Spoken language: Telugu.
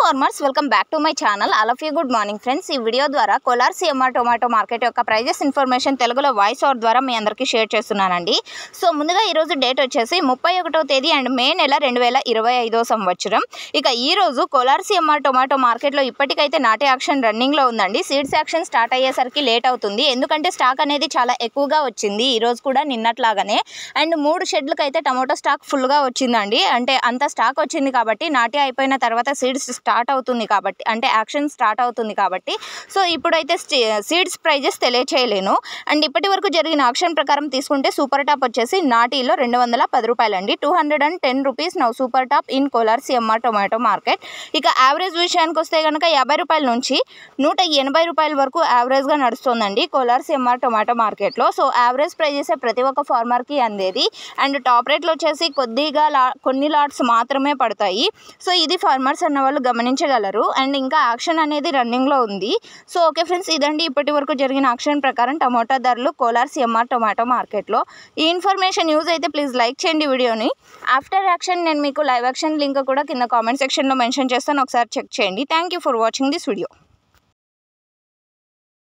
Farmers welcome back to my channel. All of you good morning friends. ఈ వీడియో ద్వారా కోలార్ సిఎంఆర్ టొమాటో మార్కెట్ యొక్క ప్రైజెస్ ఇన్ఫర్మేషన్ తెలుగులో వాయిస్ ఓవర్ ద్వారా మీ అందరికీ షేర్ చేస్తున్నానండి. సో ముందుగా ఈరోజు డేట్ వచ్చేసి 31వ తేదీ అండ్ మే నెల 2025 సంవత్సరం. ఇక ఈరోజు కోలార్ సిఎంఆర్ టొమాటో మార్కెట్లో ఇప్పటికైతే నాటే యాక్షన్ రన్నింగ్లో ఉందండి. సీడ్స్ యాక్షన్ స్టార్ట్ అయ్యేసరికి లేట్ అవుతుంది, ఎందుకంటే స్టాక్ అనేది చాలా ఎక్కువగా వచ్చింది ఈరోజు కూడా నిన్నట్లాగానే. అండ్ 3 షెడ్లకు అయితే టమాటో స్టాక్ ఫుల్గా వచ్చిందండి. అంటే అంత స్టాక్ వచ్చింది కాబట్టి నాటే అయిపోయిన తర్వాత సీడ్స్ స్టార్ట్ అవుతుంది కాబట్టి, అంటే యాక్షన్ స్టార్ట్ అవుతుంది కాబట్టి సో ఇప్పుడైతే సీడ్స్ ప్రైజెస్ తెలియచేయలేను. అండ్ ఇప్పటి వరకు జరిగిన ఆక్షన్ ప్రకారం తీసుకుంటే సూపర్ టాప్ వచ్చేసి నాటీలో 210 రూపాయలు అండి. 210 rupees now super top in Kolar CMR tomato market. ఇక యావరేజ్ విషయానికి వస్తే కనుక 50 రూపాయల నుంచి 180 రూపాయల వరకు యావరేజ్గా నడుస్తుందండి కోలార్ సిఎంఆర్ టొమాటో మార్కెట్లో. సో యావరేజ్ ప్రైజెస్ ప్రతి ఒక్క ఫార్మర్కి అందేది. అండ్ టాప్ రేట్లు వచ్చేసి కొద్దిగా కొన్ని లాట్స్ మాత్రమే పడతాయి. సో ఇది ఫార్మర్స్ అన్న వాళ్ళు గమనించగలరు. అండ్ ఇంకా యాక్షన్ అనేది రన్నింగ్లో ఉంది. సో ఓకే ఫ్రెండ్స్, ఇదండి ఇప్పటి వరకు జరిగిన యాక్షన్ ప్రకారం టమాటా ధరలు కోలార్ సిఎంఆర్ టొమాటో మార్కెట్లో. ఈ ఇన్ఫర్మేషన్ యూజ్ అయితే ప్లీజ్ లైక్ చేయండి వీడియోని. ఆఫ్టర్ యాక్షన్ నేను మీకు లైవ్ యాక్షన్ లింక్ కూడా కింద కామెంట్ సెక్షన్లో మెన్షన్ చేస్తాను, ఒకసారి చెక్ చేయండి. Thank you for watching this video.